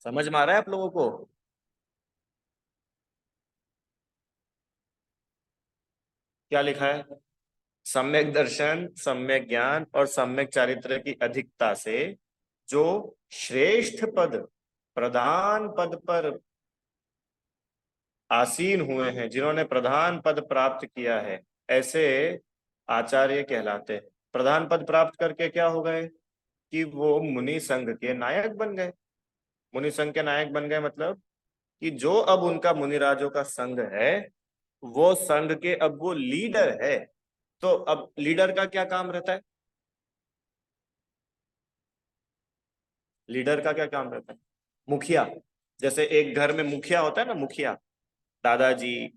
समझ में आ रहा है आप लोगों को? क्या लिखा है? सम्यक दर्शन, सम्यक ज्ञान और सम्यक चारित्र की अधिकता से जो श्रेष्ठ पद, प्रधान पद पर आसीन हुए हैं, जिन्होंने प्रधान पद प्राप्त किया है, ऐसे आचार्य कहलाते हैं। प्रधान पद प्राप्त करके क्या हो गए? कि वो मुनि संघ के नायक बन गए। मुनि संघ के नायक बन गए मतलब कि जो अब उनका मुनिराजों का संघ है, वो संघ के अब वो लीडर है। तो अब लीडर का क्या काम रहता है? लीडर का क्या काम रहता है? मुखिया। जैसे एक घर में मुखिया होता है ना, मुखिया, दादाजी,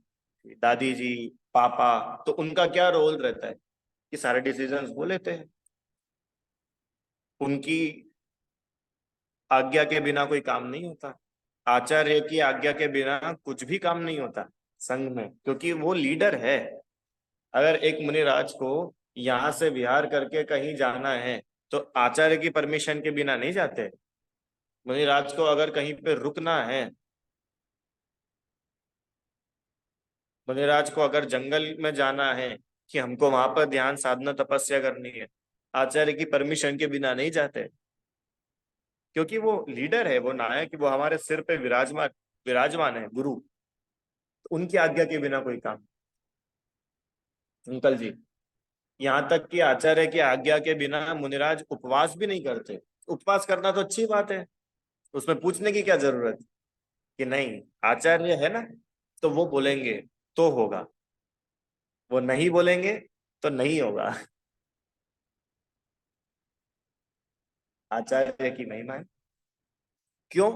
दादी जी, पापा, तो उनका क्या रोल रहता है? कि सारे डिसीजंस वो लेते हैं। उनकी आज्ञा के बिना कोई काम नहीं होता। आचार्य की आज्ञा के बिना कुछ भी काम नहीं होता संघ में, क्योंकि वो लीडर है। अगर एक मुनिराज को यहाँ से विहार करके कहीं जाना है तो आचार्य की परमिशन के बिना नहीं जाते। मुनिराज को अगर कहीं पे रुकना है, मुनिराज को अगर जंगल में जाना है कि हमको वहां पर ध्यान साधना तपस्या करनी है, आचार्य की परमिशन के बिना नहीं जाते। क्योंकि वो लीडर है, वो नायक, वो हमारे सिर पे विराजमान विराजमान है, गुरु। तो उनकी आज्ञा के बिना कोई काम। अंकल जी, यहाँ तक कि आचार्य की आज्ञा के बिना मुनिराज उपवास भी नहीं करते। उपवास करना तो अच्छी बात है, उसमें पूछने की क्या जरूरत? कि नहीं, आचार्य है ना, तो वो बोलेंगे तो होगा, वो नहीं बोलेंगे तो नहीं होगा। आचार्य की महिमा है। क्यों?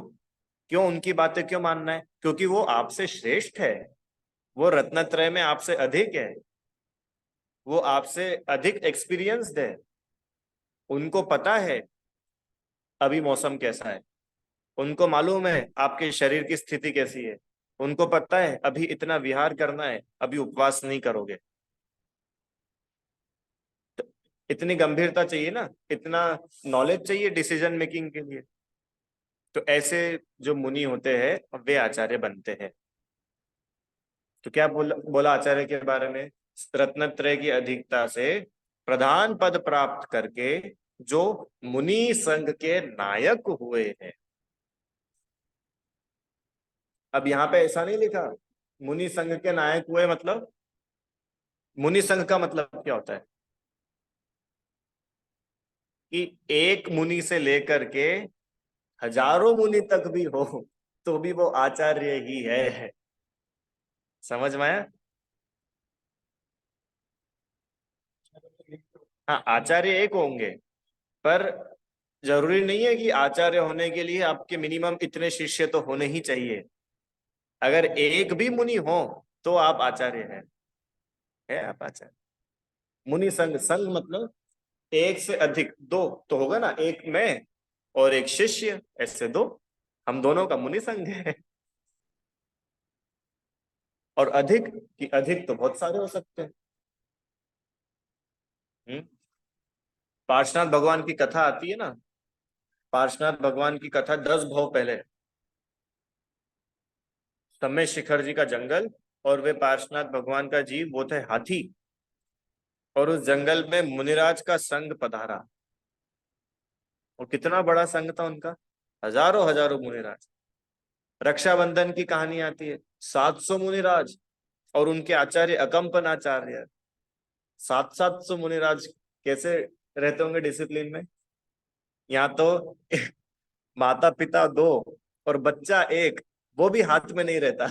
क्यों उनकी बातें क्यों मानना है? क्योंकि वो आपसे श्रेष्ठ है, वो रत्नत्रय में आपसे अधिक है, वो आपसे अधिक एक्सपीरियंस्ड है। उनको पता है अभी मौसम कैसा है, उनको मालूम है आपके शरीर की स्थिति कैसी है, उनको पता है अभी इतना विहार करना है, अभी उपवास नहीं करोगे। तो इतनी गंभीरता चाहिए ना, इतना नॉलेज चाहिए डिसीजन मेकिंग के लिए। तो ऐसे जो मुनि होते हैं वे आचार्य बनते हैं। तो क्या बोला आचार्य के बारे में? रत्नत्रय की अधिकता से प्रधान पद प्राप्त करके जो मुनि संघ के नायक हुए हैं। अब यहाँ पे ऐसा नहीं लिखा मुनि संघ के नायक हुए मतलब। मुनि संघ का मतलब क्या होता है? कि एक मुनि से लेकर के हजारों मुनि तक भी हो तो भी वो आचार्य ही है। समझ में आया? हाँ, आचार्य एक होंगे, पर जरूरी नहीं है कि आचार्य होने के लिए आपके मिनिमम इतने शिष्य तो होने ही चाहिए। अगर एक भी मुनि हो तो आप आचार्य हैं। है आप आचार्य। मुनि संघ, संघ मतलब एक से अधिक, दो तो होगा ना, एक मैं और एक शिष्य, ऐसे दो, हम दोनों का मुनि संघ है। और अधिक कि अधिक तो बहुत सारे हो सकते हैं। पार्श्वनाथ भगवान की कथा आती है ना, पार्श्वनाथ भगवान की कथा 10 भव पहले, समय शिखर जी का जंगल, और वे पार्श्वनाथ भगवान का जीव वो थे हाथी, और उस जंगल में मुनिराज का संघ पधारा। और कितना बड़ा संघ था उनका, हजारों हजारों मुनिराज। रक्षाबंधन की कहानी आती है, 700 मुनिराज और उनके आचार्य अकंपन आचार्य, 700 मुनिराज कैसे रहते होंगे डिसिप्लिन में। यहाँ तो माता पिता दो और बच्चा एक, वो भी हाथ में नहीं रहता।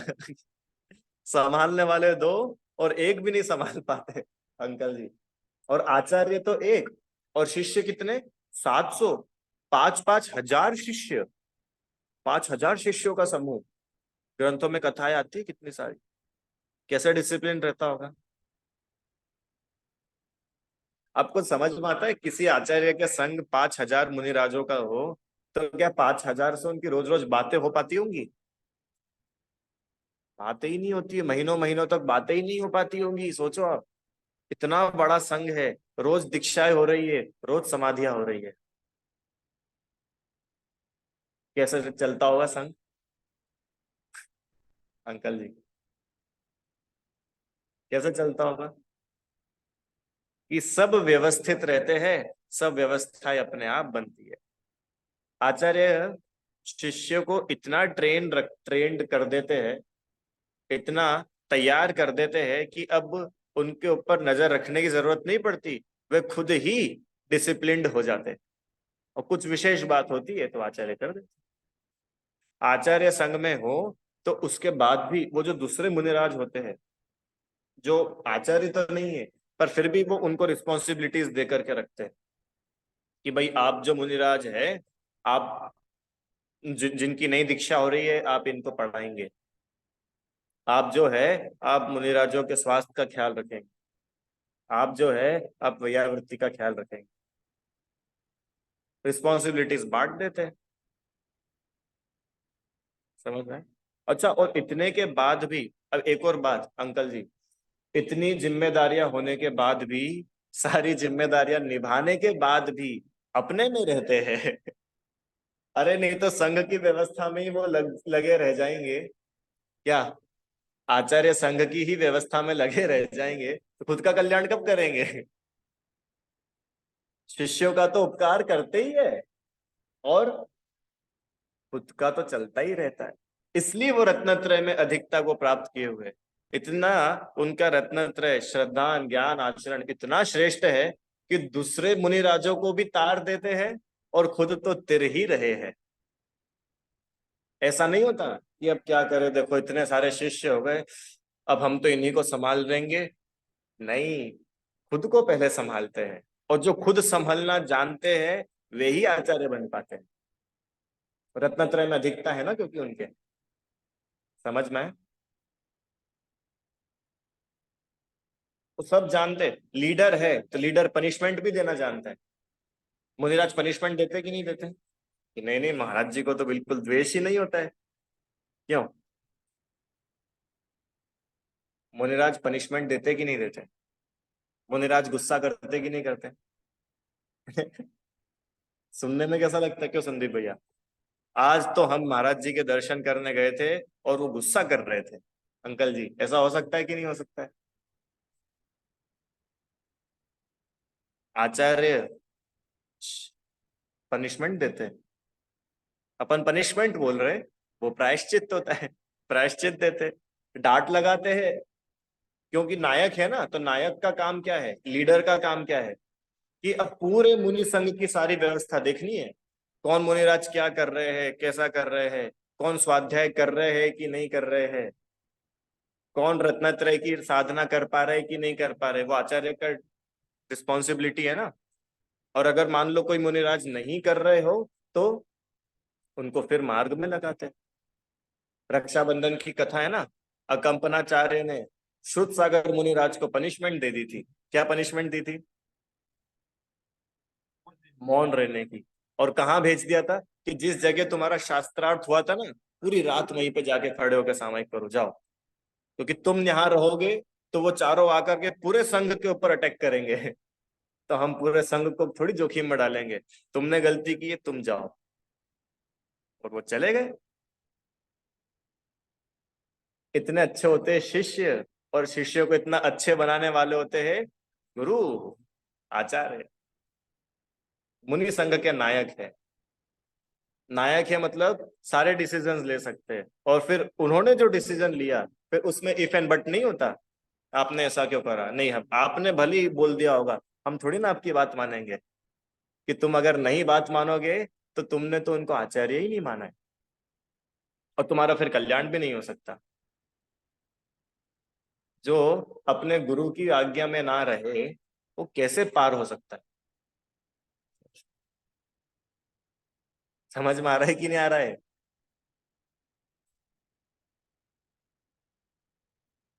संभालने वाले दो और एक भी नहीं संभाल पाते अंकल जी। और आचार्य तो एक, और शिष्य कितने, 700, 5,000 शिष्य, 5,000 शिष्यों का समूह। ग्रंथों में कथाएं आती है कितनी सारी, कैसा डिसिप्लिन रहता होगा। आपको समझ में आता है किसी आचार्य के संग 5,000 मुनिराजों का हो, तो क्या 5,000 से उनकी रोज रोज बातें हो पाती होंगी। बातें ही नहीं होती है, महीनों महीनों तक बातें ही नहीं हो पाती होंगी, सोचो आप। इतना बड़ा संघ है, रोज दीक्षाएं हो रही है, रोज समाधियां हो रही है, कैसे चलता होगा संघ अंकल जी, कैसे चलता होगा। कि सब व्यवस्थित रहते हैं, सब व्यवस्थाएं अपने आप बनती है। आचार्य शिष्य को इतना ट्रेंड कर देते हैं, इतना तैयार कर देते हैं कि अब उनके ऊपर नजर रखने की जरूरत नहीं पड़ती, वे खुद ही डिसिप्लिन्ड हो जाते हैं। और कुछ विशेष बात होती है तो आचार्य कर देते। आचार्य संघ में हो तो उसके बाद भी वो जो दूसरे मुनिराज होते हैं, जो आचार्य तो नहीं है पर फिर भी वो उनको रिस्पॉन्सिबिलिटीज दे करके रखते हैं कि भाई आप जो मुनिराज है, आप जिनकी नई दीक्षा हो रही है आप इनको पढ़ाएंगे, आप जो है आप मुनिराजों के स्वास्थ्य का ख्याल रखेंगे, आप जो है आप वैयावृत्ति का ख्याल रखेंगे, रिस्पॉन्सिबिलिटीज बांट देते हैं। समझ रहे हैं। अच्छा, और इतने के बाद भी, अब एक और बात अंकल जी, इतनी जिम्मेदारियां होने के बाद भी, सारी जिम्मेदारियां निभाने के बाद भी अपने में रहते हैं। अरे नहीं तो संघ की व्यवस्था में ही वो लगे रह जाएंगे क्या, आचार्य संघ की ही व्यवस्था में लगे रह जाएंगे तो खुद का कल्याण कब करेंगे। शिष्यों का तो उपकार करते ही है, और खुद का तो चलता ही रहता है। इसलिए वो रत्नत्रय में अधिकता को प्राप्त किए हुए, इतना उनका रत्नत्रय श्रद्धा ज्ञान आचरण इतना श्रेष्ठ है कि दूसरे मुनिराजों को भी तार देते हैं और खुद तो तिर ही रहे हैं। ऐसा नहीं होता कि अब क्या करें, देखो इतने सारे शिष्य हो गए, अब हम तो इन्हीं को संभाल लेंगे। नहीं, खुद को पहले संभालते हैं, और जो खुद संभलना जानते हैं वे ही आचार्य बन पाते हैं। रत्नत्रय में अधिकता है ना, क्योंकि उनके, समझ में है? तो सब जानते, लीडर है तो लीडर पनिशमेंट भी देना जानता है। मुनिराज पनिशमेंट देते कि नहीं देते, कि नहीं नहीं महाराज जी को तो बिल्कुल द्वेष ही नहीं होता है। क्यों, मुनिराज पनिशमेंट देते कि नहीं देते, मुनिराज गुस्सा करते कि नहीं करते। सुनने में कैसा लगता है, क्यों संदीप भैया। आज तो हम महाराज जी के दर्शन करने गए थे और वो गुस्सा कर रहे थे। अंकल जी ऐसा हो सकता है कि नहीं हो सकता है। आचार्य पनिशमेंट देते हैं, अपन पनिशमेंट बोल रहे, वो प्रायश्चित होता है, प्रायश्चित देते, डांट लगाते हैं। क्योंकि नायक है ना, तो नायक का काम क्या है, लीडर का काम क्या है, कि अब पूरे मुनि संघ की सारी व्यवस्था देखनी है। कौन मुनिराज क्या कर रहे हैं, कैसा कर रहे हैं, कौन स्वाध्याय कर रहे हैं कि नहीं कर रहे हैं, कौन रत्नत्रय की साधना कर पा रहे कि नहीं कर पा रहे, वो आचार्य का रिस्पॉन्सिबिलिटी है ना। और अगर मान लो कोई मुनिराज नहीं कर रहे हो तो उनको फिर मार्ग में लगाते हैं। रक्षाबंधन की कथा है ना, अकंपनाचार्य ने शुद्ध सागर मुनिराज को पनिशमेंट दे दी थी। क्या पनिशमेंट दी थी? मौन रहने की। और कहाँ भेज दिया था कि जिस जगह तुम्हारा शास्त्रार्थ हुआ था ना, पूरी रात वहीं पे जाके खड़े होकर सामयिक करो, जाओ। क्योंकि तुम यहाँ रहोगे तो वो चारों आकर के पूरे संघ के ऊपर अटैक करेंगे। तो हम पूरे संघ को थोड़ी जोखिम में डालेंगे। तुमने गलती की है, तुम जाओ। और वो चले गए। इतने अच्छे होते हैं शिष्य, और शिष्यों को इतना अच्छे बनाने वाले होते हैं गुरु, आचार्य। मुनि संघ के नायक है। नायक है मतलब सारे डिसीजंस ले सकते हैं। और फिर उन्होंने जो डिसीजन लिया, फिर उसमें इफ एंड बट नहीं होता। आपने ऐसा क्यों करा, नहीं, हम आपने भले ही बोल दिया होगा, हम थोड़ी ना आपकी बात मानेंगे। कि तुम अगर नहीं बात मानोगे तो तुमने तो उनको आचार्य ही नहीं माना है। और तुम्हारा फिर कल्याण भी नहीं हो सकता। जो अपने गुरु की आज्ञा में ना रहे, वो कैसे पार हो सकता है? समझ में आ रहा है कि नहीं आ रहा है?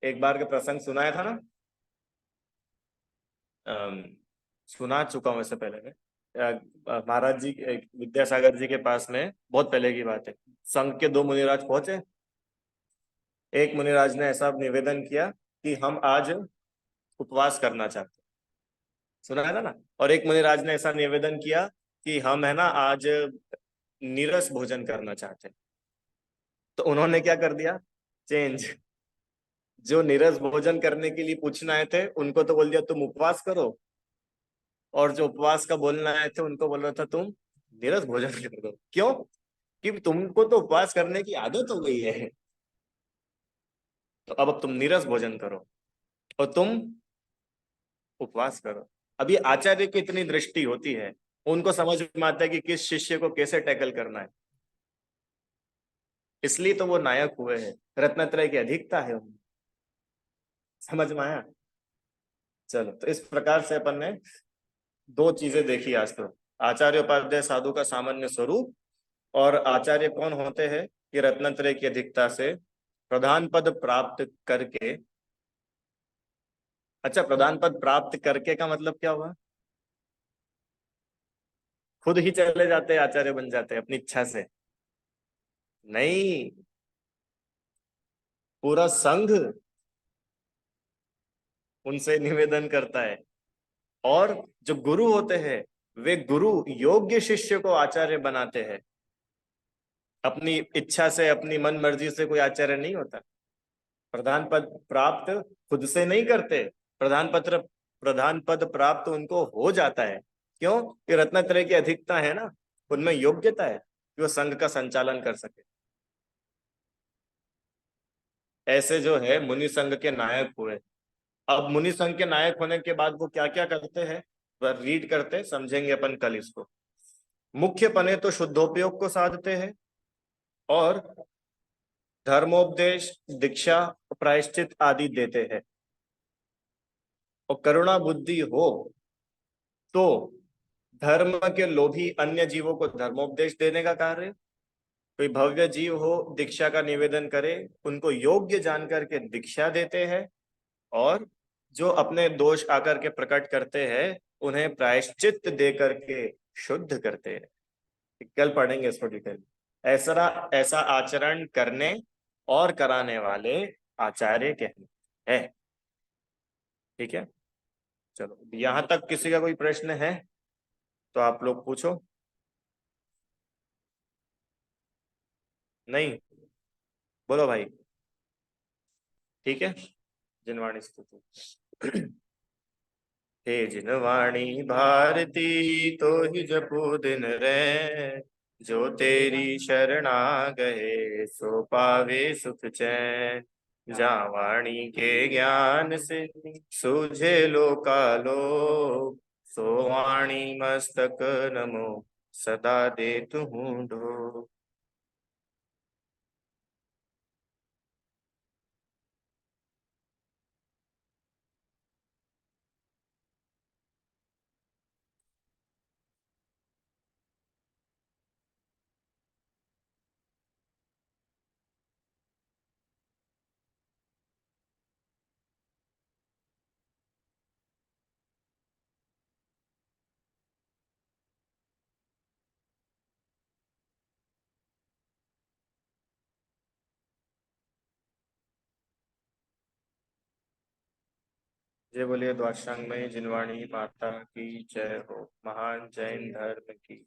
एक बार का प्रसंग सुनाया था ना। अम, सुना चुका हूं इससे पहले में। महाराज जी विद्यासागर जी के पास में बहुत पहले की बात है। संघ के दो मुनिराज पहुंचे। एक मुनिराज ने ऐसा निवेदन किया कि हम आज उपवास करना चाहते हैं। सुना है ना? और एक मुनिराज ने ऐसा निवेदन किया कि हम है ना आज नीरस भोजन करना चाहते हैं। तो उन्होंने क्या कर दिया? चेंज। जो नीरस भोजन करने के लिए पूछना आए थे उनको तो बोल दिया तुम उपवास करो। और जो उपवास का बोलना आए थे उनको बोल रहा था तुम नीरस भोजन कर दो। क्यों? कि तुमको तो उपवास करने की आदत हो गई है। तो अब तुम नीरस भोजन करो और तुम उपवास करो। अभी आचार्य की इतनी दृष्टि होती है, उनको समझ में आता है कि किस शिष्य को कैसे टैकल करना है। इसलिए तो वो नायक हुए हैं। रत्नत्रय की अधिकता है उनमें। समझ में आया? चलो, तो इस प्रकार से अपन ने दो चीजें देखी आज तो। आचार्य उपाध्याय साधु का सामान्य स्वरूप, और आचार्य कौन होते हैं कि रत्नत्रय की अधिकता से प्रधान पद प्राप्त करके। अच्छा, प्रधान पद प्राप्त करके का मतलब क्या हुआ? खुद ही चले जाते हैं, आचार्य बन जाते हैं अपनी इच्छा से? नहीं, पूरा संघ उनसे निवेदन करता है। और जो गुरु होते हैं, वे गुरु योग्य शिष्य को आचार्य बनाते हैं। अपनी इच्छा से, अपनी मन मर्जी से कोई आचार्य नहीं होता। प्रधान पद प्राप्त खुद से नहीं करते। प्रधान पद प्राप्त उनको हो जाता है। क्यों? कि रत्नत्रय की अधिकता है ना, उनमें योग्यता है कि वो संघ का संचालन कर सके। ऐसे जो है मुनि संघ के नायक हुए। अब मुनि संघ के नायक होने के बाद वो क्या क्या करते हैं, वह रीड करते समझेंगे अपन कल इसको। मुख्य पने तो शुद्धोपयोग को साधते हैं, और धर्मोपदेश, दीक्षा, प्रायश्चित आदि देते हैं। और करुणा बुद्धि हो तो धर्म के लोभी अन्य जीवों को धर्मोपदेश देने का कार्य। कोई भव्य जीव हो, दीक्षा का निवेदन करे, उनको योग्य जानकर के दीक्षा देते हैं। और जो अपने दोष आकर के प्रकट करते हैं, उन्हें प्रायश्चित दे करके शुद्ध करते हैं। कल पढ़ेंगे इसको डिटेल। ऐसा ऐसा आचरण करने और कराने वाले आचार्य कहते हैं। ठीक है। चलो, यहां तक किसी का कोई प्रश्न है तो आप लोग पूछो। नहीं? बोलो भाई। ठीक है। जिनवाणी स्तुति। हे जिनवाणी भारती, तो ही जपू दिन रे। जो तेरी शरणा गए, सो पावे सुख चैन। जा वाणी के ज्ञान से सूझे लोकालो। सो वाणी मस्तक नमो सदा देतु हूँ ढो। जय बोलिए द्वादशांग में जिनवाणी माता की जय हो। महान जैन धर्म की।